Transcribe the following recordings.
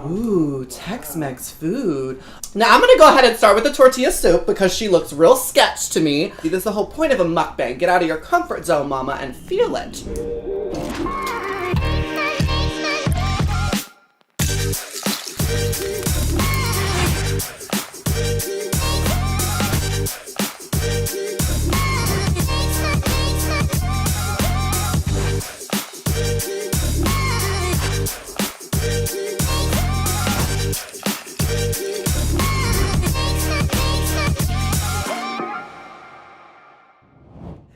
Ooh, Tex-Mex food. Now I'm gonna go ahead and start with the tortilla soup because she looks real sketch to me. This is the whole point of a mukbang. Get out of your comfort zone, mama, and feel it.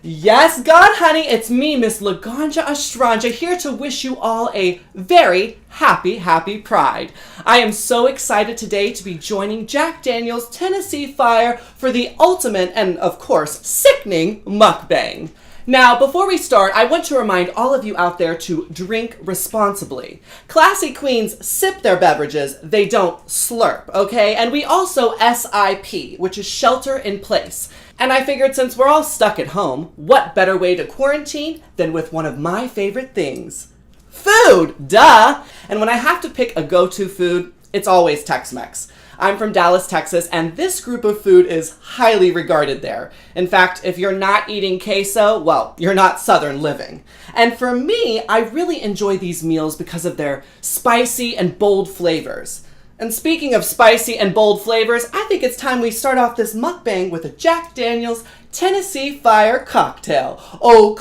Yes, God, honey, it's me, Miss Laganja Estranja, here to wish you all a very happy Pride. I am so excited today to be joining Jack Daniel's Tennessee Fire for the ultimate and, of course, sickening mukbang. Now, before we start, I want to remind all of you out there to drink responsibly. Classy queens sip their beverages, they don't slurp, okay? And we also SIP, which is shelter in place. And I figured since we're all stuck at home, what better way to quarantine than with one of my favorite things? Food, duh! And when I have to pick a go-to food, it's always Tex-Mex. I'm from Dallas, Texas, and this group of food is highly regarded there. In fact, if you're not eating queso, well, you're not Southern living. And for me, I really enjoy these meals because of their spicy and bold flavors. And speaking of spicy and bold flavors, I think it's time we start off this mukbang with a Jack Daniel's Tennessee Fire cocktail. Oh,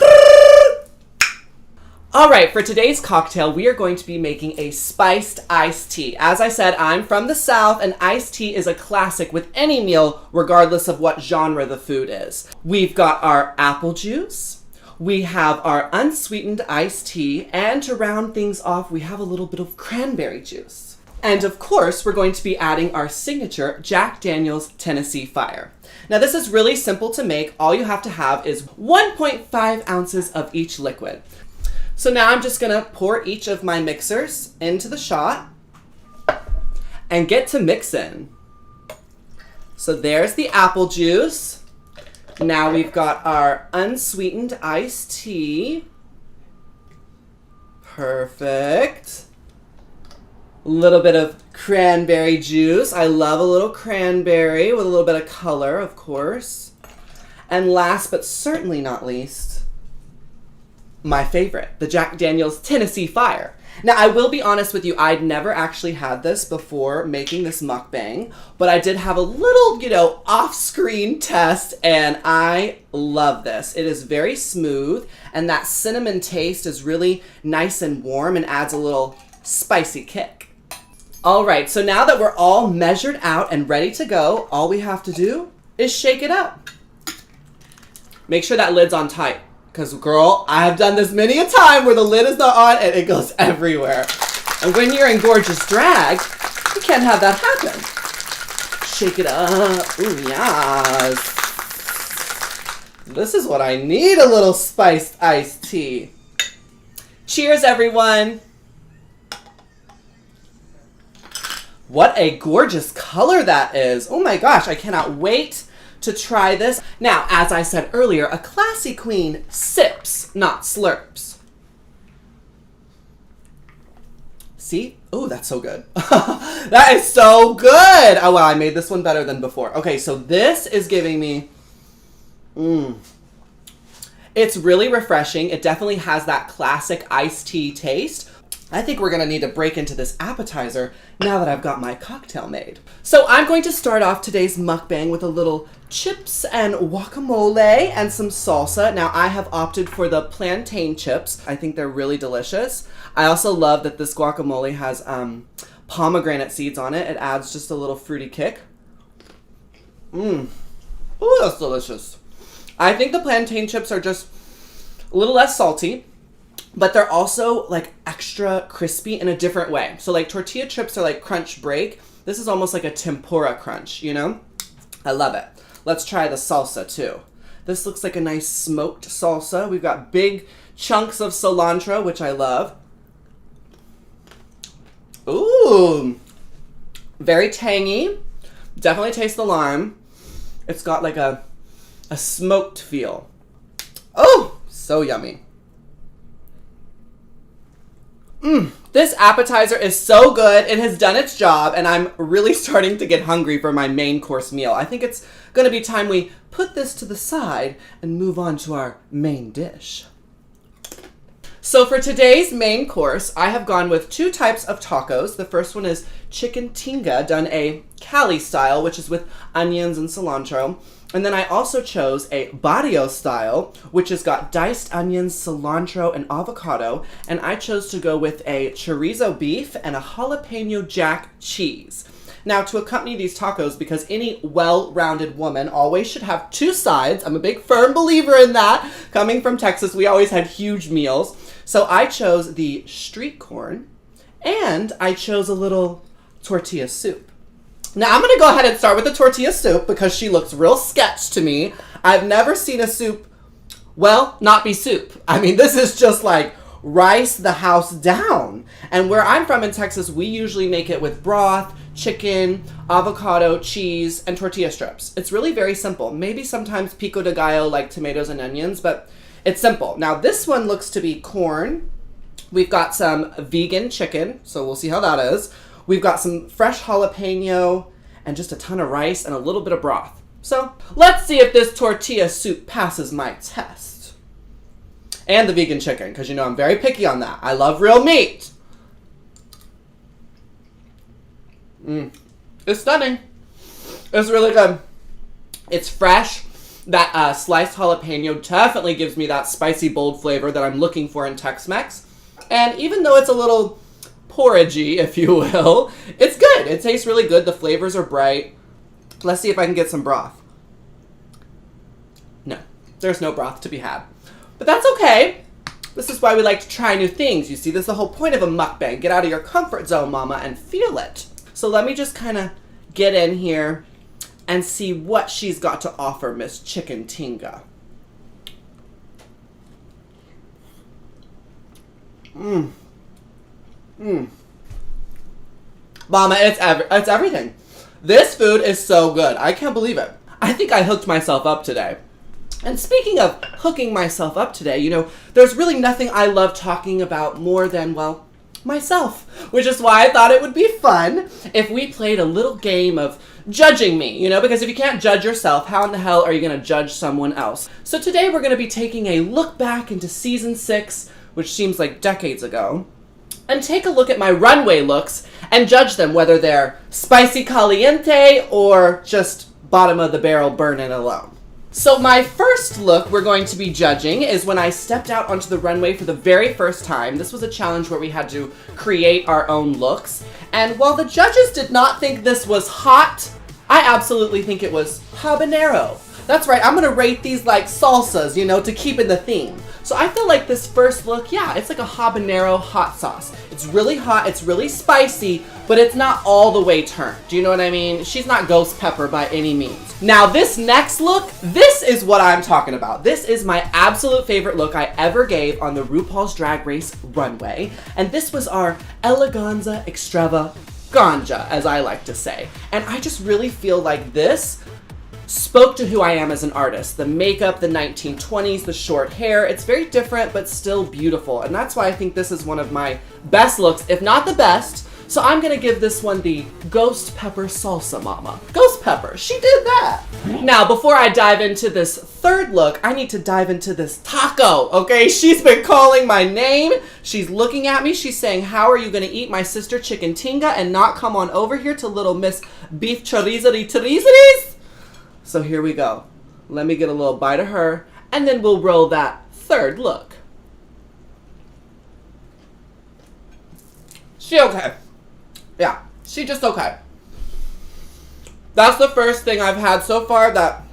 all right, for today's cocktail, we are going to be making a spiced iced tea. As I said, I'm from the South, and iced tea is a classic with any meal, regardless of what genre the food is. We've got our apple juice, we have our unsweetened iced tea, and to round things off, we have a little bit of cranberry juice. And of course, we're going to be adding our signature Jack Daniel's Tennessee Fire. Now this is really simple to make. All you have to have is 1.5 ounces of each liquid. So now I'm just gonna pour each of my mixers into the shot and get to mixing. So there's the apple juice. Now we've got our unsweetened iced tea. Perfect. A little bit of cranberry juice. I love a little cranberry with a little bit of color, of course. And last but certainly not least, my favorite, the Jack Daniel's Tennessee Fire. Now, I will be honest with you, I'd never actually had this before making this mukbang, but I did have a little, off-screen test, and I love this. It is very smooth, and that cinnamon taste is really nice and warm and adds a little spicy kick. All right, so now that we're all measured out and ready to go, all we have to do is shake it up. Make sure that lid's on tight, because girl, I have done this many a time where the lid is not on and it goes everywhere. And when you're in gorgeous drag, you can't have that happen. Shake it up. Ooh, yes. This is what I need, a little spiced iced tea. Cheers, everyone. What a gorgeous color that is. Oh my gosh, I cannot wait to try this. Now, as I said earlier, a classy queen sips, not slurps. See? Oh, that's so good. That is so good. Oh, wow, I made this one better than before. Okay, so this is giving me, it's really refreshing. It definitely has that classic iced tea taste. I think we're gonna need to break into this appetizer now that I've got my cocktail made. So I'm going to start off today's mukbang with a little chips and guacamole and some salsa. Now I have opted for the plantain chips. I think they're really delicious. I also love that this guacamole has pomegranate seeds on it. It adds just a little fruity kick. Ooh, that's delicious. I think the plantain chips are just a little less salty, but they're also like extra crispy in a different way. So like tortilla chips are like crunch break. This is almost like a tempura crunch, I love it. Let's try the salsa too. This looks like a nice smoked salsa. We've got big chunks of cilantro, which I love. Ooh, very tangy. Definitely taste the lime. It's got like a smoked feel. Oh, so yummy. This appetizer is so good. It has done its job, and I'm really starting to get hungry for my main course meal. I think it's going to be time we put this to the side and move on to our main dish. So for today's main course, I have gone with 2 types of tacos. The first one is chicken tinga, done a Cali style, which is with onions and cilantro. And then I also chose a barrio style, which has got diced onions, cilantro, and avocado. And I chose to go with a chorizo beef and a jalapeno jack cheese. Now, to accompany these tacos, because any well-rounded woman always should have 2 sides. I'm a big firm believer in that. Coming from Texas, we always had huge meals. So I chose the street corn, and I chose a little tortilla soup. Now, I'm going to go ahead and start with the tortilla soup because she looks real sketch to me. I've never seen a soup, well, not be soup. I mean, this is just like rice the house down. And where I'm from in Texas, we usually make it with broth, chicken, avocado, cheese, and tortilla strips. It's really very simple. Maybe sometimes pico de gallo like tomatoes and onions, but it's simple. Now, this one looks to be corn. We've got some vegan chicken, so we'll see how that is. We've got some fresh jalapeno and just a ton of rice and a little bit of broth. So let's see if this tortilla soup passes my test. And the vegan chicken, because you know I'm very picky on that. I love real meat. It's stunning. It's really good. It's fresh. That sliced jalapeno definitely gives me that spicy, bold flavor that I'm looking for in Tex-Mex. And even though it's a little porridgey, if you will, it's good. It tastes really good. The flavors are bright. Let's see if I can get some broth. No, there's no broth to be had. But that's okay. This is why we like to try new things. You see, this is the whole point of a mukbang. Get out of your comfort zone, mama, and feel it. So let me just kind of get in here and see what she's got to offer, Miss Chicken Tinga. Mama, it's everything. This food is so good. I can't believe it. I think I hooked myself up today. And speaking of hooking myself up today, you know, there's really nothing I love talking about more than, well, myself. Which is why I thought it would be fun if we played a little game of judging me, you know, because if you can't judge yourself, how in the hell are you going to judge someone else? So today we're going to be taking a look back into season 6, which seems like decades ago, and take a look at my runway looks and judge them, whether they're spicy caliente or just bottom of the barrel burning alone. So my first look we're going to be judging is when I stepped out onto the runway for the very first time. This was a challenge where we had to create our own looks. And while the judges did not think this was hot, I absolutely think it was habanero. That's right, I'm gonna rate these like salsas, you know, to keep in the theme. So I feel like this first look, yeah, it's like a habanero hot sauce. It's really hot, it's really spicy, but it's not all the way turned. Do you know what I mean? She's not ghost pepper by any means. Now this next look, this is what I'm talking about. This is my absolute favorite look I ever gave on the RuPaul's Drag Race runway. And this was our Laganja Estranja, as I like to say. And I just really feel like this spoke to who I am as an artist. The makeup, the 1920s, the short hair, it's very different but still beautiful. And that's why I think this is one of my best looks, if not the best. So I'm gonna give this one the Ghost Pepper Salsa Mama. Ghost Pepper, she did that. Now, before I dive into this third look, I need to dive into this taco, okay? She's been calling my name. She's looking at me. She's saying, how are you gonna eat my sister Chicken Tinga and not come on over here to little Miss Beef Chorizo-Rizzi's? So here we go. Let me get a little bite of her, and then we'll roll that third look. She okay. Yeah, she just okay. That's the first thing I've had so far that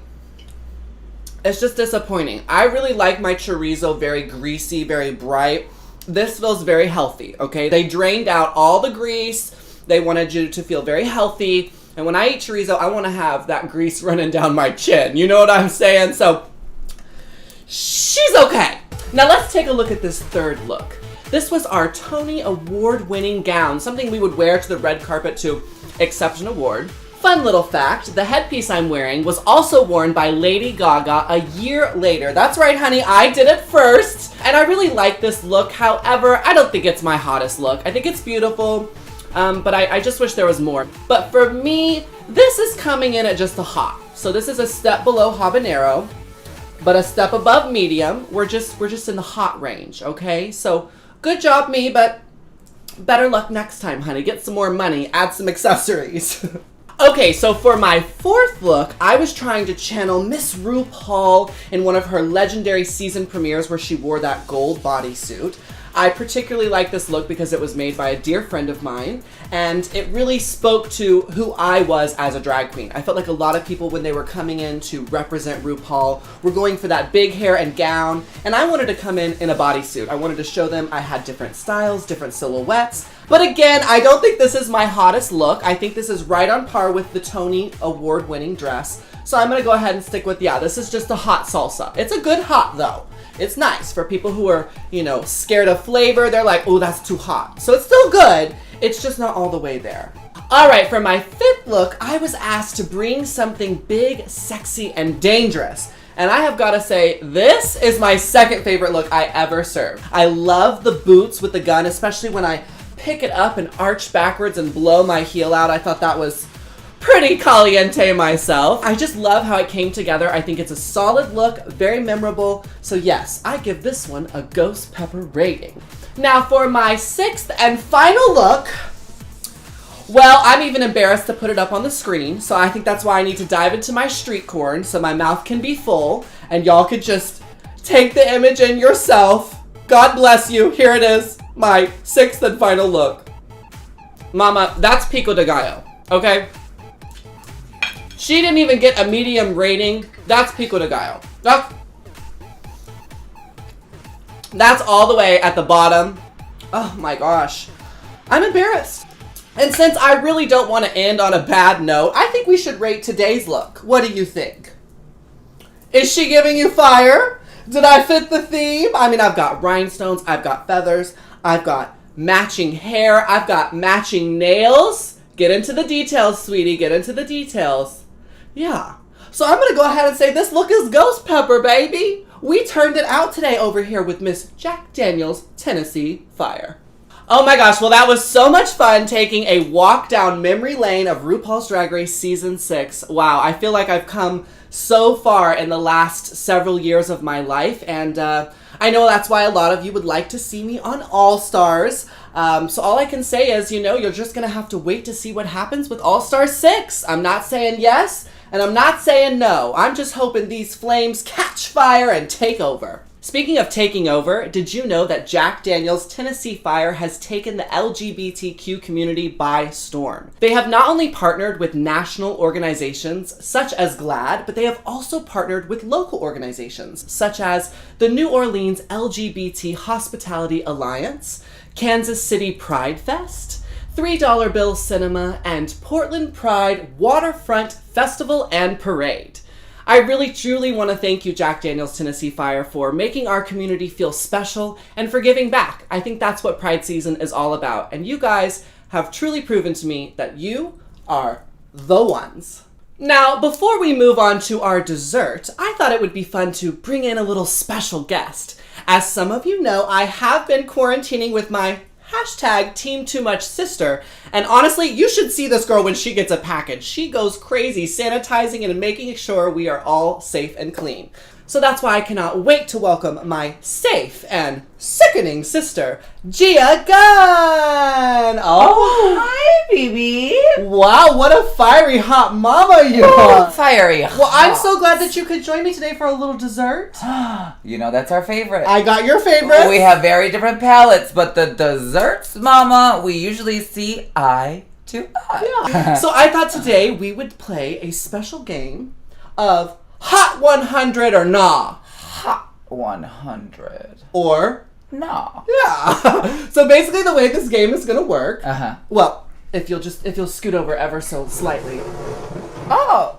it's just disappointing. I really like my chorizo very greasy, very bright. This feels very healthy, okay? They drained out all the grease. They wanted you to feel very healthy. And when I eat chorizo, I want to have that grease running down my chin. You know what I'm saying? So, she's okay. Now let's take a look at this third look. This was our Tony Award-winning gown, something we would wear to the red carpet to accept an award. fun little fact, the headpiece I'm wearing was also worn by Lady Gaga a year later. That's right, honey, I did it first. And I really like this look. However, I don't think it's my hottest look. I think it's beautiful, but I just wish there was more. But for me, this is coming in at just a hot. So this is a step below habanero, but a step above medium. We're just in the hot range, okay? So good job, me, but better luck next time, honey. Get some more money, add some accessories. Okay, so for my fourth look, I was trying to channel Miss RuPaul in one of her legendary season premieres where she wore that gold bodysuit. I particularly like this look because it was made by a dear friend of mine, and it really spoke to who I was as a drag queen. I felt like a lot of people, when they were coming in to represent RuPaul, were going for that big hair and gown, and I wanted to come in a bodysuit. I wanted to show them I had different styles, different silhouettes. But again, I don't think this is my hottest look. I think this is right on par with the Tony award-winning dress. So I'm gonna go ahead and stick with, yeah, this is just a hot salsa. It's a good hot though. It's nice for people who are, you know, scared of flavor. They're like, oh, that's too hot. So it's still good. It's just not all the way there. All right, for my fifth look, I was asked to bring something big, sexy, and dangerous. And I have got to say, this is my second favorite look I ever served. I love the boots with the gun, especially when I pick it up and arch backwards and blow my heel out. I thought that was pretty caliente myself. I just love how it came together. I think it's a solid look, very memorable. So yes, I give this one a ghost pepper rating. Now for my sixth and final look, well, I'm even embarrassed to put it up on the screen. So I think that's why I need to dive into my street corn so my mouth can be full and y'all could just take the image in yourself. God bless you. Here it is, my sixth and final look. Mama, that's pico de gallo, okay? She didn't even get a medium rating. That's pico de gallo. That's all the way at the bottom. Oh my gosh. I'm embarrassed. And since I really don't want to end on a bad note, I think we should rate today's look. What do you think? Is she giving you fire? Did I fit the theme? I mean, I've got rhinestones, I've got feathers, I've got matching hair, I've got matching nails. Get into the details, sweetie, get into the details. Yeah. So I'm going to go ahead and say this look is ghost pepper, baby. We turned it out today over here with Miss Jack Daniels Tennessee Fire. Oh my gosh, well that was so much fun taking a walk down memory lane of RuPaul's Drag Race Season 6. Wow, I feel like I've come so far in the last several years of my life, and I know that's why a lot of you would like to see me on All Stars. So all I can say is, you know, you're just going to have to wait to see what happens with All Stars 6. I'm not saying yes, and I'm not saying no. I'm just hoping these flames catch fire and take over. Speaking of taking over, did you know that Jack Daniels Tennessee Fire has taken the LGBTQ community by storm? They have not only partnered with national organizations such as GLAAD, but they have also partnered with local organizations such as the New Orleans LGBT Hospitality Alliance, Kansas City Pride Fest, $3 Bill Cinema, and Portland Pride Waterfront Festival and Parade. I really, truly want to thank you, Jack Daniels Tennessee Fire, for making our community feel special and for giving back. I think that's what Pride Season is all about. And you guys have truly proven to me that you are the ones. Now, before we move on to our dessert, I thought it would be fun to bring in a little special guest. As some of you know, I have been quarantining with my #TeamTooMuchSister. And honestly, you should see this girl when she gets a package. She goes crazy sanitizing and making sure we are all safe and clean. So that's why I cannot wait to welcome my safe and sickening sister, Gia Gunn. Oh, hi, baby. Wow, what a fiery hot mama you are. Fiery hot. Well, I'm so glad that you could join me today for a little dessert. You know, that's our favorite. I got your favorite. We have very different palates, but the desserts, mama, we usually see eye to eye. Yeah. So I thought today we would play a special game of Hot 100 or Nah. Hot 100. Or Nah. Yeah. So basically the way this game is going to work. Uh-huh. Well, if you'll scoot over ever so slightly. Oh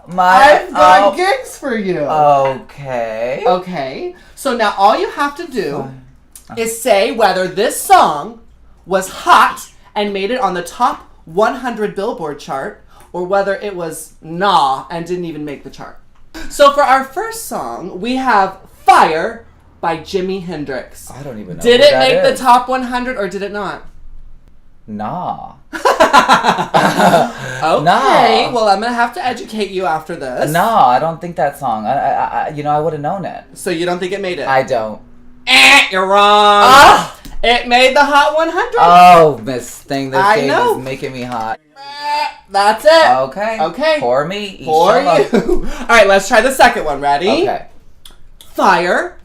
my. I've got gigs for you. Okay. Okay. So now all you have to do is say whether this song was hot and made it on the top 100 Billboard chart, or whether it was nah and didn't even make the chart. So for our first song, we have Fire by Jimi Hendrix. I don't even know. Did it make the top 100 or did it not? Nah. Okay, Nah. well, I'm going to have to educate you after this. No, I don't think that song. I would have known it. So you don't think it made it? I don't. You're wrong. Ah! It made the Hot 100. Oh, Miss Thing, this I game know. is making me hot. That's it. Okay. Okay. For me. For you. All right, let's try the second one. Ready? Okay. Fire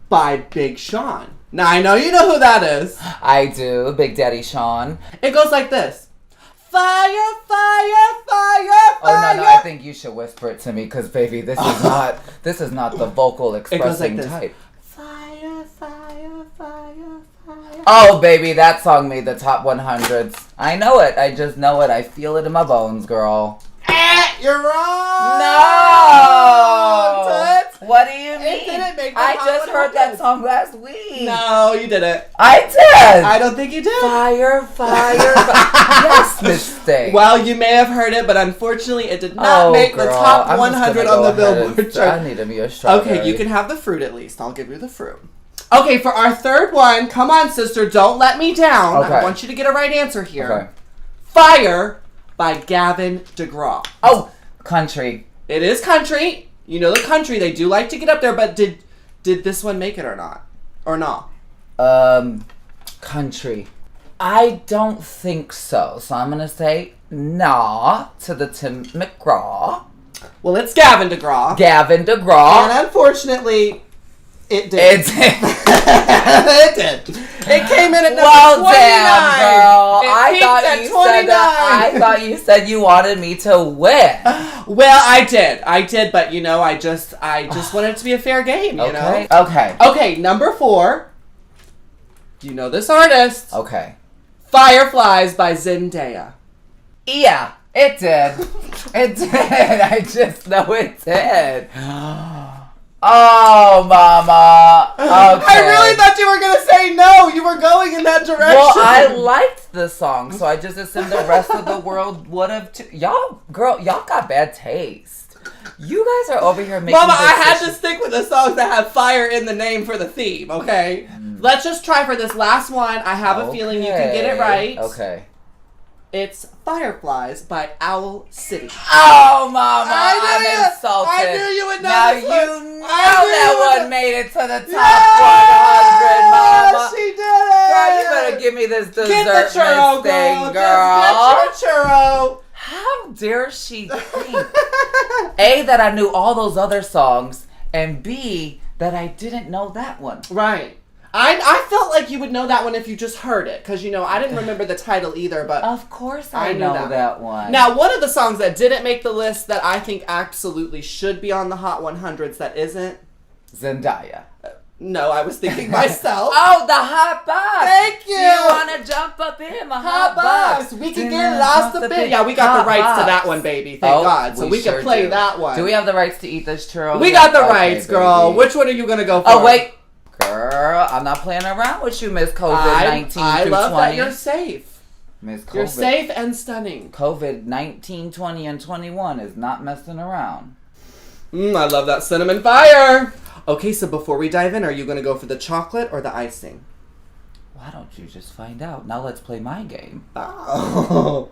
by Big Sean. Now, I know you know who that is. I do. Big Daddy Sean. It goes like this. Fire, fire, fire, fire. Oh, no, I think you should whisper it to me because, baby, this is not the vocal expressing this. type. Fire, fire, fire, fire. Oh, baby, that song made the top 100s. I know it. I just know it. I feel it in my bones, girl. You're wrong. No. Toots. What do you mean? It didn't make the I Hot just heard 100. that song last week. No, you didn't. I did. I don't think you did. Fire, fire. Yes, Miss Thing. Well, you may have heard it, but unfortunately, it did not make the top 100 on the Billboard chart. I need to be a strawberry. Okay, you can have the fruit at least. I'll give you the fruit. Okay, for our third one, come on, sister, don't let me down. Okay. I want you to get a right answer here. Okay. Fire by Gavin DeGraw. Oh, country. It is country. You know the country. They do like to get up there, but did this one make it or not? Or not? Country. I don't think so. So I'm gonna say nah to the Tim McGraw. Well, it's Gavin DeGraw. Gavin DeGraw. And unfortunately, it did. It did. It did. It came in at number 29. Damn, girl. It I peaked thought at you 29. said that. I thought you said you wanted me to win. Well, I did, but you know, I just wanted it to be a fair game, you know? Okay. Okay, number 4. Do you know this artist? Okay. Fireflies by Zendaya. Yeah, it did. It did. I just know it did. Oh, mama. Okay. I really thought you were going to say no. You were going in that direction. Well, I liked the song, so I just assumed the rest of the world would have too. Y'all got bad taste. You guys are over here making Mama, I had to stick with the songs that have fire in the name for the theme, okay? Let's just try for this last one. I have a feeling you can get it right. Okay. It's Fireflies by Owl City. Oh, mama, I'm insulted. I knew you would know Now this you one. know I knew that one made it to the top Yeah, 100, mama. she did it. Girl, you better give me this dessert Get the churro, thing, girl. Just get your churro. How dare she think? A, that I knew all those other songs, and B, that I didn't know that one. Right. I felt like you would know that one if you just heard it, because, you know, I didn't remember the title either, but... Of course I knew know that one. Now, one of the songs that didn't make the list that I think absolutely should be on the Hot 100s that isn't... Zendaya. No, I was thinking myself. Oh, the hot box. Thank you. You want to jump up in my hot box? We can get lost a bit. Yeah, we got the rights to that one, baby. Thank God. So we can play that one. Do we have the rights to eat this churro? We got the rights, girl. Which one are you going to go for? Oh, wait. Girl, I'm not playing around with you, Miss COVID-19 I through love 20. that you're safe. Miss COVID. You're safe and stunning. COVID-19, 20, and 21 is not messing around. I love that cinnamon fire. Okay, so before we dive in, are you going to go for the chocolate or the icing? Why don't you just find out? Now let's play my game. Oh.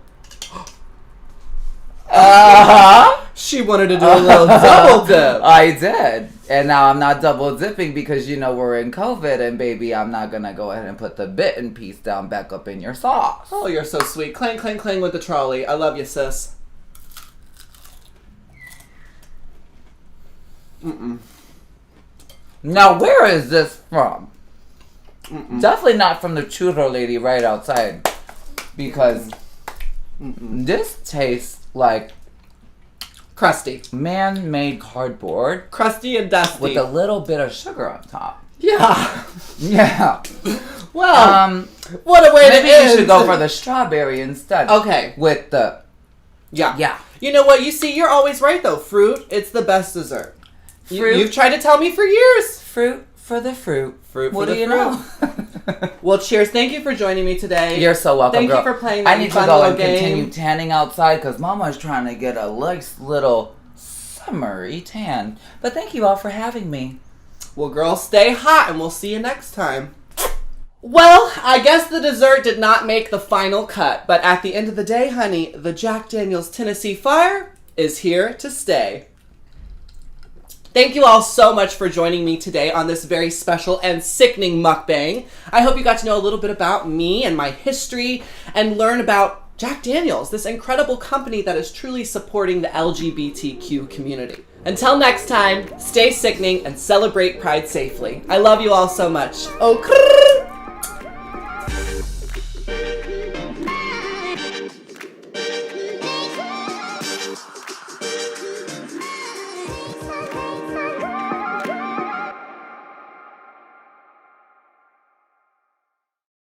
She wanted to do a little double dip. I did. And now I'm not double dipping because, you know, we're in COVID and, baby, I'm not going to go ahead and put the bitten piece down back up in your sauce. Oh, you're so sweet. Clang, clang, clang with the trolley. I love you, sis. Now, where is this from? Definitely not from the churro lady right outside. Because this tastes like crusty. Man-made cardboard. Crusty and dusty. With a little bit of sugar on top. Yeah. Yeah. Well, what a way to end. Maybe you should go for the strawberry instead. Okay. With the... Yeah. Yeah. You know what? You see, you're always right, though. Fruit, it's the best dessert. Fruit. You've tried to tell me for years. Fruit for the fruit. Fruit for what the do you fruit. know? Well, cheers. Thank you for joining me today. You're so welcome, Thank girl. you for playing I that need to fun go little and game. continue tanning outside because Mama's trying to get a nice little summery tan. But thank you all for having me. Well, girls, stay hot, and we'll see you next time. Well, I guess the dessert did not make the final cut, but at the end of the day, honey, the Jack Daniel's Tennessee Fire is here to stay. Thank you all so much for joining me today on this very special and sickening mukbang. I hope you got to know a little bit about me and my history and learn about Jack Daniel's, this incredible company that is truly supporting the LGBTQ community. Until next time, stay sickening and celebrate Pride safely. I love you all so much. Oh,